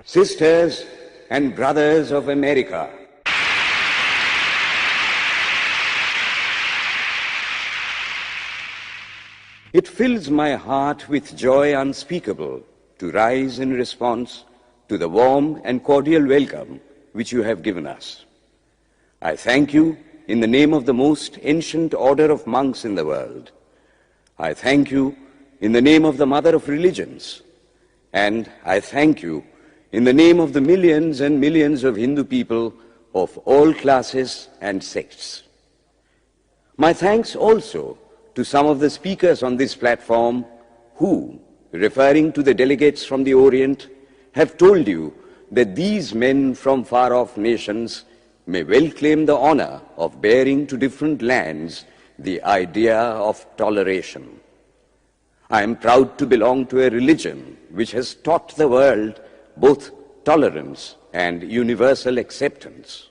Sisters and brothers of America, it fills my heart with joy unspeakable to rise in response to the warm and cordial welcome which you have given us. I thank you in the name of the most ancient order of monks in the world. I thank you in the name of the mother of religions. And I thank you in the name of the millions and millions of Hindu people of all classes and sects. My thanks also to some of the speakers on this platform who, referring to the delegates from the Orient, have told you that these men from far-off nations may well claim the honor of bearing to different lands the idea of toleration. I am proud to belong to a religion which has taught the world both tolerance and universal acceptance.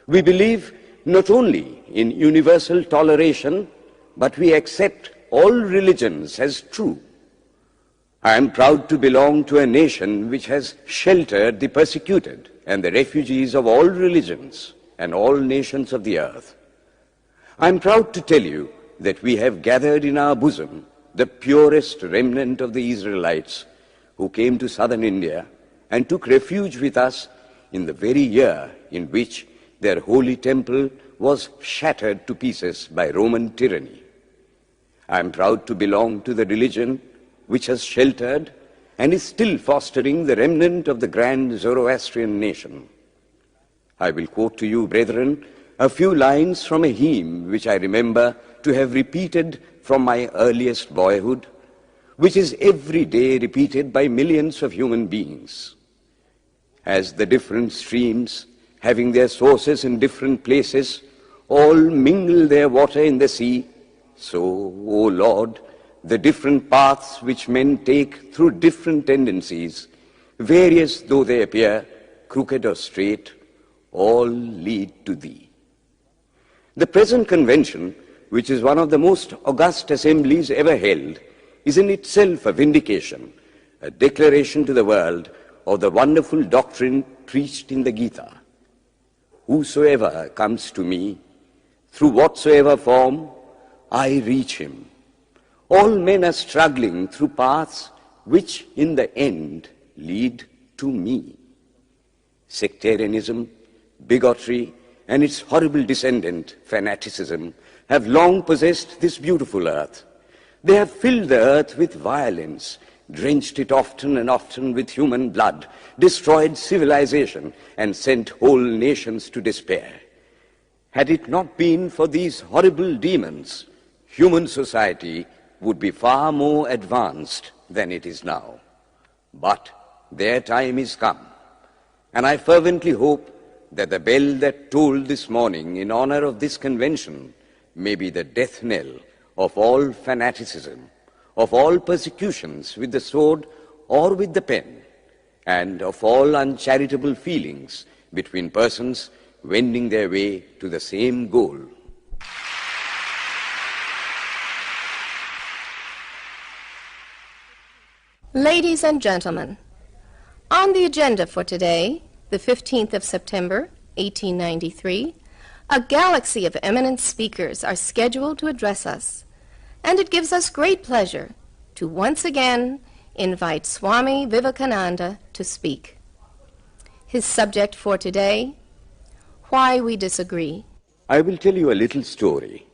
We believe not only in universal toleration, but we accept all religions as true. I am proud to belong to a nation which has sheltered the persecuted and the refugees of all religions and all nations of the earth. I am proud to tell you that we have gathered in our bosom the purest remnant of the Israelites who came to southern India and took refuge with us in the very year in which their holy temple was shattered to pieces by Roman tyranny. I am proud to belong to the religion which has sheltered and is still fostering the remnant of the grand Zoroastrian nation. I will quote to you, brethren, a few lines from a hymn which I remember to have repeated from my earliest boyhood, which is every day repeated by millions of human beings. As the different streams, having their sources in different places, all mingle their water in the sea, so, O Lord, the different paths which men take through different tendencies, various though they appear, crooked or straight, all lead to Thee. The present convention, which is one of the most august assemblies ever held, is in itself a vindication, a declaration to the world of the wonderful doctrine preached in the Gita. Whosoever comes to me, through whatsoever form, I reach him. All men are struggling through paths which in the end lead to me. Sectarianism, bigotry, and its horrible descendant, fanaticism, have long possessed this beautiful earth. They have filled the earth with violence, drenched it often and often with human blood, destroyed civilization, and sent whole nations to despair. Had it not been for these horrible demons, human society would be far more advanced than it is now. But their time is come, and I fervently hope that the bell that tolled this morning in honor of this convention may be the death knell of all fanaticism, of all persecutions with the sword or with the pen, and of all uncharitable feelings between persons wending their way to the same goal. Ladies and gentlemen, on the agenda for today, the 15th of September, 1893, a galaxy of eminent speakers are scheduled to address us, and it gives us great pleasure to once again invite Swami Vivekananda to speak. His subject for today, Why We Disagree. I will tell you a little story.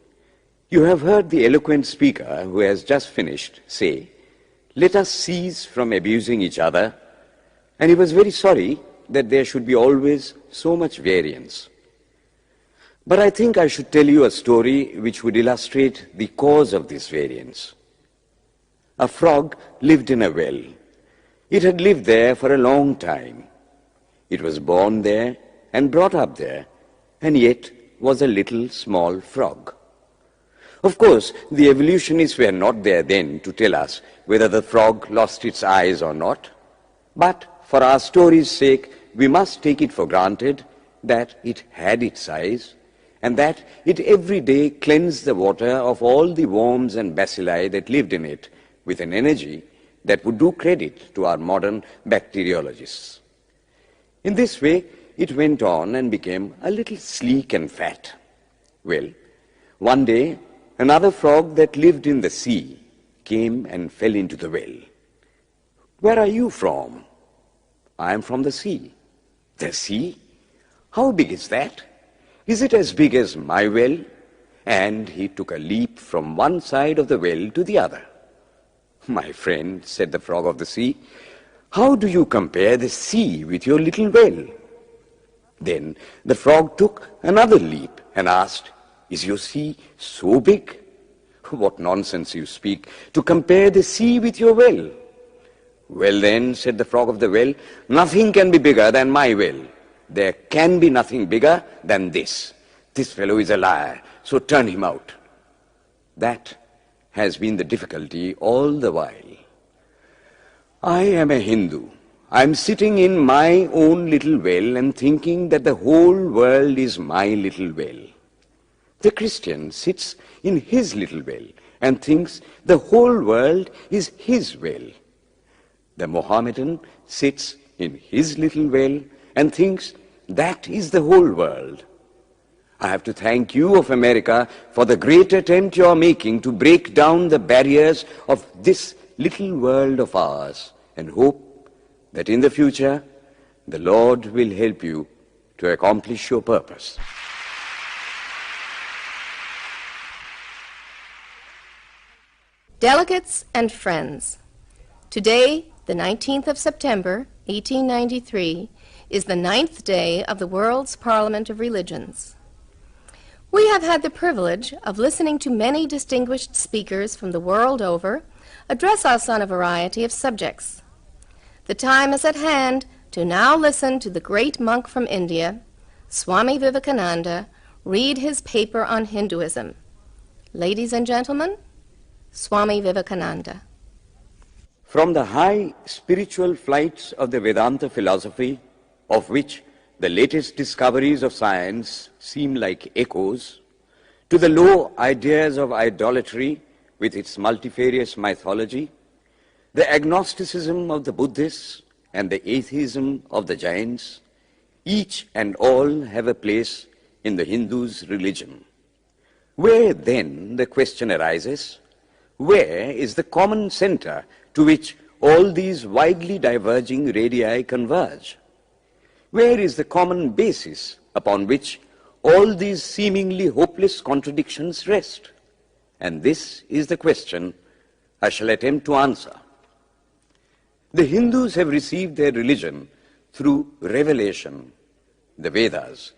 You have heard the eloquent speaker who has just finished say, "Let us cease from abusing each other," and he was very sorry that there should be always so much variance. But I think I should tell you a story which would illustrate the cause of this variance. A frog lived in a well. It had lived there for a long time. It was born there and brought up there, and yet was a little small frog. Of course, the evolutionists were not there then to tell us whether the frog lost its eyes or not. But for our story's sake, we must take it for granted that it had its eyes, and that it every day cleansed the water of all the worms and bacilli that lived in it with an energy that would do credit to our modern bacteriologists. In this way, it went on and became a little sleek and fat. Well, one day, another frog that lived in the sea came and fell into the well. "Where are you from?" "I am from the sea." "The sea? How big is that? Is it as big as my well?" And he took a leap from one side of the well to the other. "My friend," said the frog of the sea, "how do you compare the sea with your little well?" Then the frog took another leap and asked, "Is your sea so big?" "What nonsense you speak, to compare the sea with your well." "Well then," said the frog of the well, "nothing can be bigger than my well. There can be nothing bigger than this. This fellow is a liar, so turn him out." That has been the difficulty all the while. I am a Hindu. I am sitting in my own little well and thinking that the whole world is my little well. The Christian sits in his little well and thinks the whole world is his well. The Mohammedan sits in his little well and thinks that is the whole world. I have to thank you of America for the great attempt you are making to break down the barriers of this little world of ours, and hope that in the future the Lord will help you to accomplish your purpose. Delegates and friends, today, the 19th of September, 1893, is the 9th day of the World's Parliament of Religions. We have had the privilege of listening to many distinguished speakers from the world over address us on a variety of subjects. The time is at hand to now listen to the great monk from India, Swami Vivekananda, read his paper on Hinduism. Ladies and gentlemen, Swami Vivekananda. From the high spiritual flights of the Vedanta philosophy, of which the latest discoveries of science seem like echoes, to the low ideas of idolatry with its multifarious mythology, the agnosticism of the Buddhists and the atheism of the Jains, each and all have a place in the Hindu's religion. Where then, the question arises, where is the common center to which all these widely diverging radii converge? Where is the common basis upon which all these seemingly hopeless contradictions rest? And this is the question I shall attempt to answer. The Hindus have received their religion through revelation, the Vedas.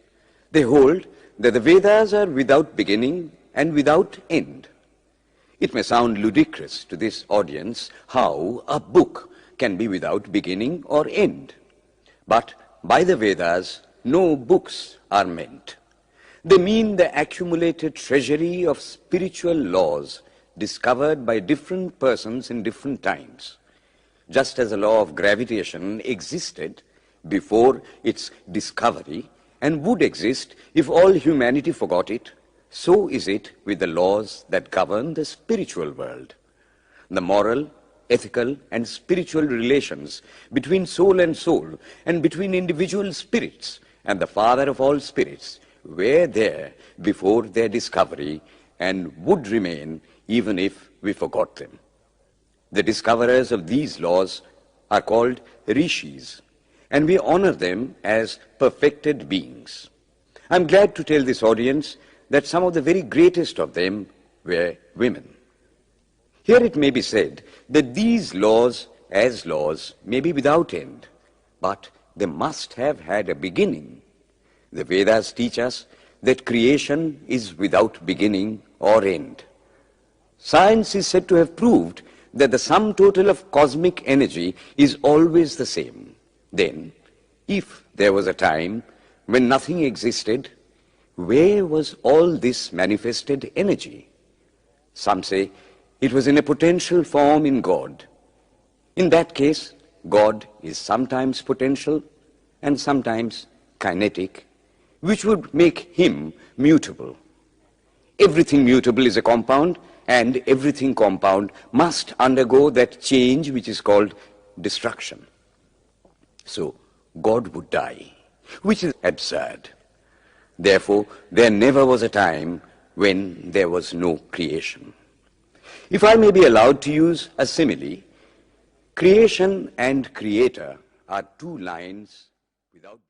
They hold that the Vedas are without beginning and without end. It may sound ludicrous to this audience how a book can be without beginning or end. But by the Vedas, no books are meant. They mean the accumulated treasury of spiritual laws discovered by different persons in different times. Just as the law of gravitation existed before its discovery and would exist if all humanity forgot it, so is it with the laws that govern the spiritual world. The moral, ethical, and spiritual relations between soul and between individual spirits and the Father of all spirits were there before their discovery and would remain even if we forgot them. The discoverers of these laws are called rishis, and we honor them as perfected beings. I'm glad to tell this audience that some of the very greatest of them were women. Here it may be said that these laws, as laws, may be without end, but they must have had a beginning. The Vedas teach us that creation is without beginning or end. Science is said to have proved that the sum total of cosmic energy is always the same. Then, if there was a time when nothing existed, where was all this manifested energy? Some say it was in a potential form in God. In that case, God is sometimes potential and sometimes kinetic, which would make him mutable. Everything mutable is a compound, and everything compound must undergo that change which is called destruction. So, God would die, which is absurd. Therefore, there never was a time when there was no creation. If I may be allowed to use a simile, creation and creator are two lines without